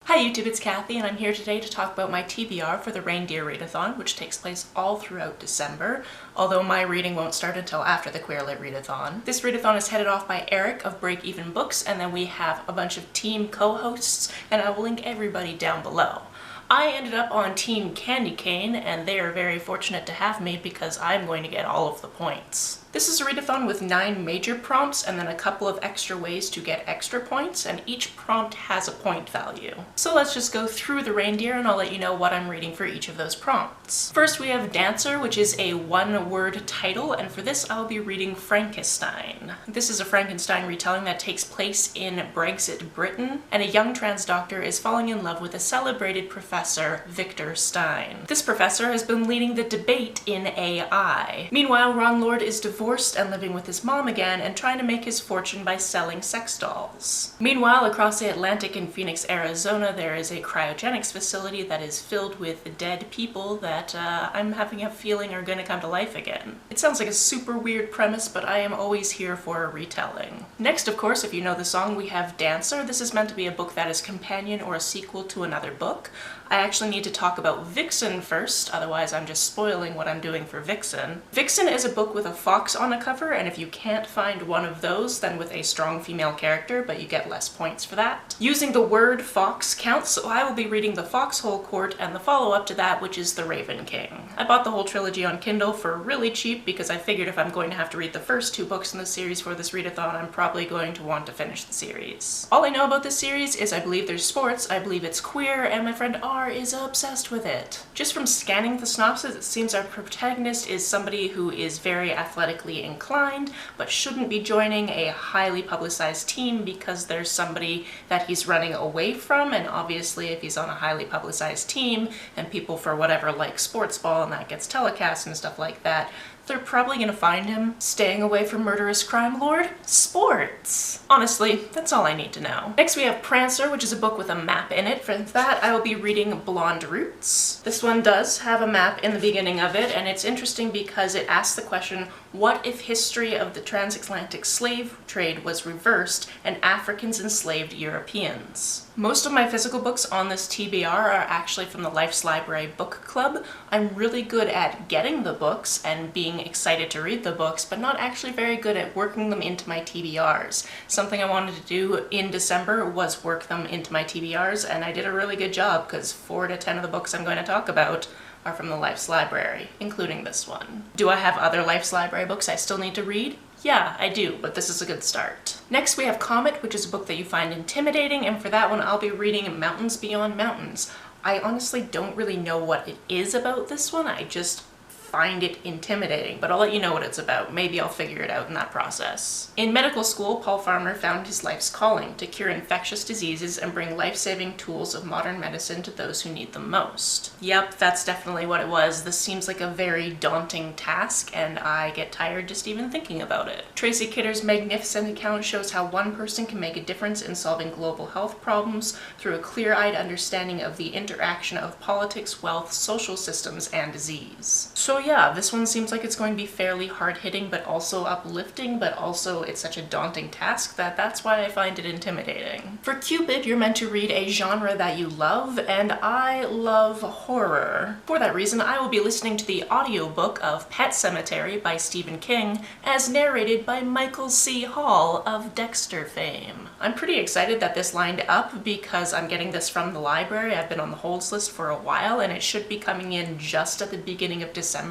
Hi YouTube, it's Kathy, and I'm here today to talk about my TBR for the Reindeer Readathon, which takes place all throughout December, although my reading won't start until after the Queer Lit Readathon. This readathon is headed off by Eric of Break Even Books, and then we have a bunch of team co-hosts, and I will link everybody down below. I ended up on Team Candy Cane, and they are very fortunate to have me because I'm going to get all of the points. This is a readathon with 9 major prompts and then a couple of extra ways to get extra points, and each prompt has a point value. So let's just go through the reindeer and I'll let you know what I'm reading for each of those prompts. First we have Dancer, which is a one-word title, and for this I'll be reading Frankenstein. This is a Frankenstein retelling that takes place in Brexit Britain, and a young trans doctor is falling in love with a celebrated professor, Victor Stein. This professor has been leading the debate in AI. Meanwhile, Ron Lord is divorced and living with his mom again and trying to make his fortune by selling sex dolls. Meanwhile, across the Atlantic in Phoenix, Arizona, there is a cryogenics facility that is filled with dead people that I'm having a feeling are going to come to life again. It sounds like a super weird premise, but I am always here for a retelling. Next, of course, if you know the song, we have Dancer. This is meant to be a book that is companion or a sequel to another book. I actually need to talk about Vixen first, otherwise I'm just spoiling what I'm doing for Vixen. Vixen is a book with a fox on a cover, and if you can't find one of those, then with a strong female character, but you get less points for that. Using the word fox counts, so I will be reading The Foxhole Court and the follow-up to that, which is The Raven King. I bought the whole trilogy on Kindle for really cheap because I figured if I'm going to have to read the first 2 books in the series for this readathon, I'm probably going to want to finish the series. All I know about this series is I believe there's sports, I believe it's queer, and my friend R is obsessed with it. Just from scanning the synopsis, it seems our protagonist is somebody who is very athletically inclined, but shouldn't be joining a highly publicized team because there's somebody that he's running away from, and obviously if he's on a highly publicized team and people for whatever like sports ball and that gets telecast and stuff like that, they're probably gonna find him staying away from murderous crime lord. Sports. Honestly, that's all I need to know. Next we have Prancer, which is a book with a map in it. For that I will be reading Blonde Roots. This one does have a map in the beginning of it, and it's interesting because it asks the question, what if history of the transatlantic slave trade was reversed and Africans enslaved Europeans? Most of my physical books on this TBR are actually from the Life's Library Book Club. I'm really good at getting the books and being excited to read the books, but not actually very good at working them into my TBRs. Something I wanted to do in December was work them into my TBRs, and I did a really good job because 4 to 10 of the books I'm going to talk about are from the Life's Library, including this one. Do I have other Life's Library books I still need to read? Yeah, I do, but this is a good start. Next we have Comet, which is a book that you find intimidating, and for that one I'll be reading Mountains Beyond Mountains. I honestly don't really know what it is about this one, I just find it intimidating, but I'll let you know what it's about. Maybe I'll figure it out in that process. In medical school, Paul Farmer found his life's calling to cure infectious diseases and bring life-saving tools of modern medicine to those who need them most. Yep, that's definitely what it was. This seems like a very daunting task, and I get tired just even thinking about it. Tracy Kidder's magnificent account shows how one person can make a difference in solving global health problems through a clear-eyed understanding of the interaction of politics, wealth, social systems, and disease. So yeah, this one seems like it's going to be fairly hard-hitting, but also uplifting, but also it's such a daunting task that's why I find it intimidating. For Cupid, you're meant to read a genre that you love, and I love horror. For that reason, I will be listening to the audiobook of Pet Sematary by Stephen King, as narrated by Michael C. Hall of Dexter fame. I'm pretty excited that this lined up because I'm getting this from the library. I've been on the holds list for a while, and it should be coming in just at the beginning of December.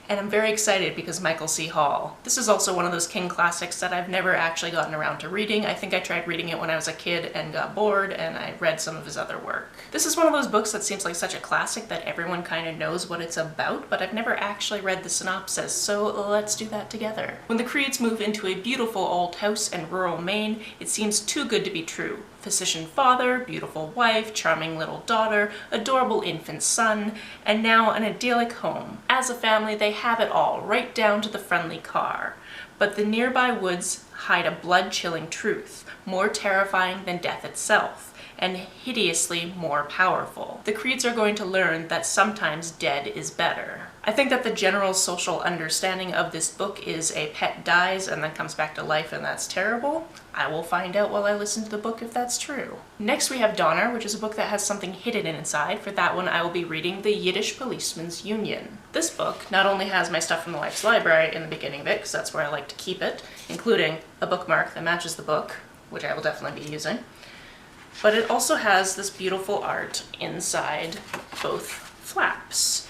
And I'm very excited because Michael C. Hall. This is also one of those King classics that I've never actually gotten around to reading. I think I tried reading it when I was a kid and got bored, and I read some of his other work. This is one of those books that seems like such a classic that everyone kind of knows what it's about, but I've never actually read the synopsis, so let's do that together. When the Creeds move into a beautiful old house in rural Maine, it seems too good to be true. Physician father, beautiful wife, charming little daughter, adorable infant son, and now an idyllic home. As a family, they have it all, right down to the friendly car. But the nearby woods hide a blood-chilling truth, more terrifying than death itself. and hideously more powerful. The creeds are going to learn that sometimes dead is better. I think that the general social understanding of this book is a pet dies and then comes back to life, and that's terrible. I will find out while I listen to the book if that's true. Next we have Donner, which is a book that has something hidden inside. For that one I will be reading The Yiddish Policeman's Union. This book not only has my stuff from the Life's Library in the beginning of it, because that's where I like to keep it, including a bookmark that matches the book, which I will definitely be using, but it also has this beautiful art inside both flaps.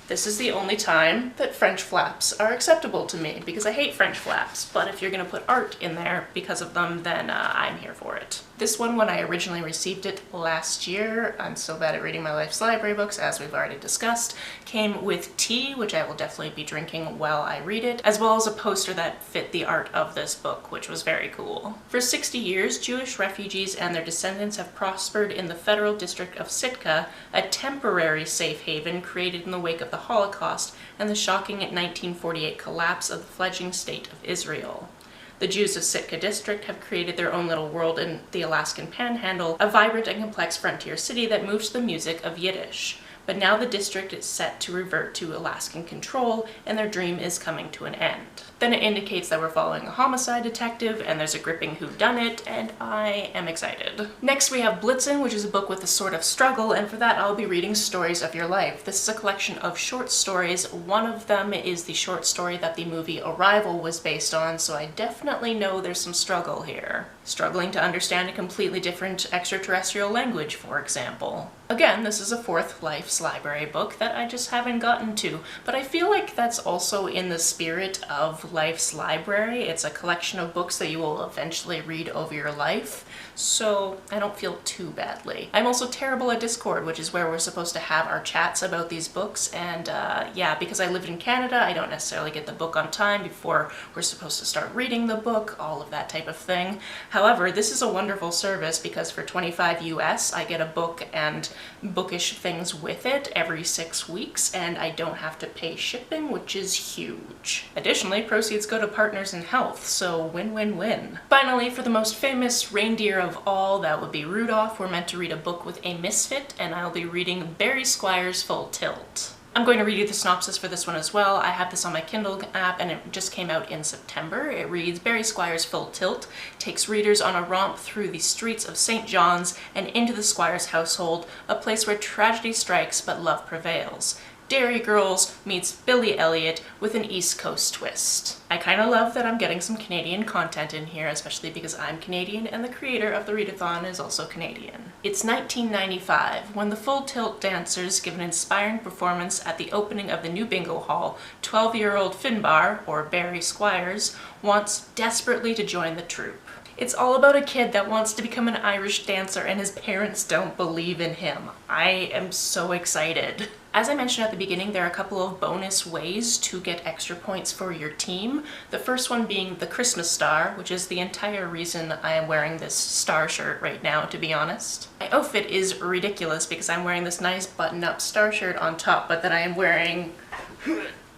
This is the only time that French flaps are acceptable to me, because I hate French flaps, but if you're going to put art in there because of them, then I'm here for it. This one, when I originally received it last year, I'm so bad at reading my Life's Library books, as we've already discussed, came with tea, which I will definitely be drinking while I read it, as well as a poster that fit the art of this book, which was very cool. For 60 years, Jewish refugees and their descendants have prospered in the Federal District of Sitka, a temporary safe haven created in the wake of the Holocaust and the shocking 1948 collapse of the fledgling state of Israel. The Jews of Sitka District have created their own little world in the Alaskan Panhandle, a vibrant and complex frontier city that moves to the music of Yiddish. But now the district is set to revert to Alaskan control, and their dream is coming to an end. Then it indicates that we're following a homicide detective, and there's a gripping whodunit, and I am excited. Next we have Blitzen, which is a book with a sort of struggle, and for that I'll be reading Stories of Your Life. This is a collection of short stories. One of them is the short story that the movie Arrival was based on, so I definitely know there's some struggle here. Struggling to understand a completely different extraterrestrial language, for example. Again, this is a fourth Life's Library book that I just haven't gotten to, but I feel like that's also in the spirit of Life's Library. It's a collection of books that you will eventually read over your life, so I don't feel too badly. I'm also terrible at Discord, which is where we're supposed to have our chats about these books, and yeah, because I live in Canada, I don't necessarily get the book on time before we're supposed to start reading the book, all of that type of thing. However, this is a wonderful service because for $25 US, I get a book and bookish things with it every 6 weeks, and I don't have to pay shipping, which is huge. Additionally, proceeds go to Partners in Health, so win-win-win. Finally, for the most famous reindeer of all, that would be Rudolph, we're meant to read a book with a misfit, and I'll be reading Barry Squires' Full Tilt. I'm going to read you the synopsis for this one as well. I have this on my Kindle app and it just came out in September. It reads, Barry Squires' Full Tilt takes readers on a romp through the streets of St. John's and into the Squires household, a place where tragedy strikes but love prevails. Dairy Girls meets Billy Elliot with an East Coast twist. I kind of love that I'm getting some Canadian content in here, especially because I'm Canadian and the creator of the readathon is also Canadian. It's 1995 when the Full Tilt dancers give an inspiring performance at the opening of the new bingo hall. 12-year-old Finbar, or Barry Squires, wants desperately to join the troupe. It's all about a kid that wants to become an Irish dancer and his parents don't believe in him. I am so excited. As I mentioned at the beginning, there are a couple of bonus ways to get extra points for your team. The first one being the Christmas star, which is the entire reason I am wearing this star shirt right now, to be honest. My outfit is ridiculous because I'm wearing this nice button-up star shirt on top, but then I am wearing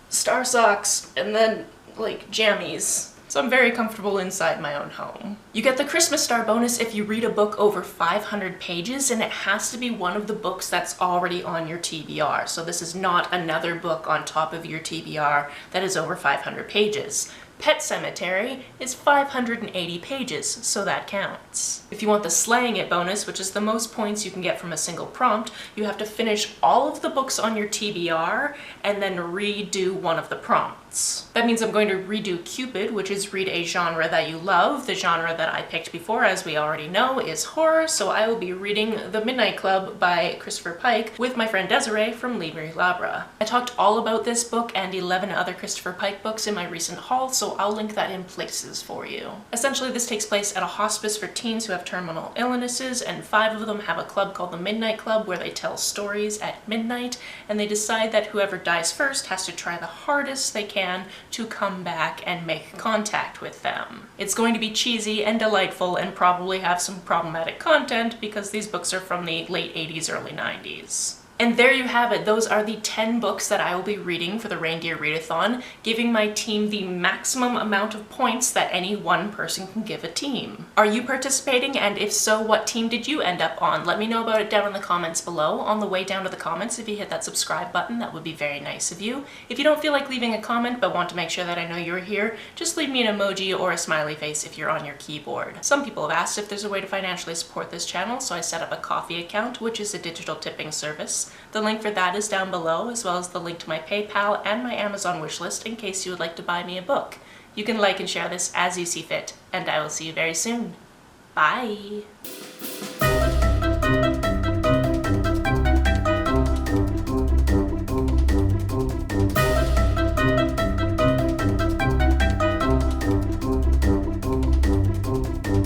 star socks and then like jammies. So I'm very comfortable inside my own home. You get the Christmas star bonus if you read a book over 500 pages, and it has to be one of the books that's already on your TBR. So this is not another book on top of your TBR that is over 500 pages. Pet Sematary is 580 pages, so that counts. If you want the Slaying It bonus, which is the most points you can get from a single prompt, you have to finish all of the books on your TBR and then redo one of the prompts. That means I'm going to redo Cupid, which is read a genre that you love. The genre that I picked before, as we already know, is horror, so I will be reading The Midnight Club by Christopher Pike with my friend Desiree from Libri Labra. I talked all about this book and 11 other Christopher Pike books in my recent haul, so I'll link that in places for you. Essentially, this takes place at a hospice for teens who have terminal illnesses, and 5 of them have a club called the Midnight Club where they tell stories at midnight, and they decide that whoever dies first has to try the hardest they can to come back and make contact with them. It's going to be cheesy and delightful and probably have some problematic content because these books are from the late 80s, early 90s. And there you have it. Those are the 10 books that I will be reading for the Reindeer Readathon, giving my team the maximum amount of points that any one person can give a team. Are you participating? And if so, what team did you end up on? Let me know about it down in the comments below. On the way down to the comments, if you hit that subscribe button, that would be very nice of you. If you don't feel like leaving a comment but want to make sure that I know you're here, just leave me an emoji or a smiley face if you're on your keyboard. Some people have asked if there's a way to financially support this channel, so I set up a Ko-fi account, which is a digital tipping service. The link for that is down below, as well as the link to my PayPal and my Amazon wishlist in case you would like to buy me a book. You can like and share this as you see fit, and I will see you very soon. Bye!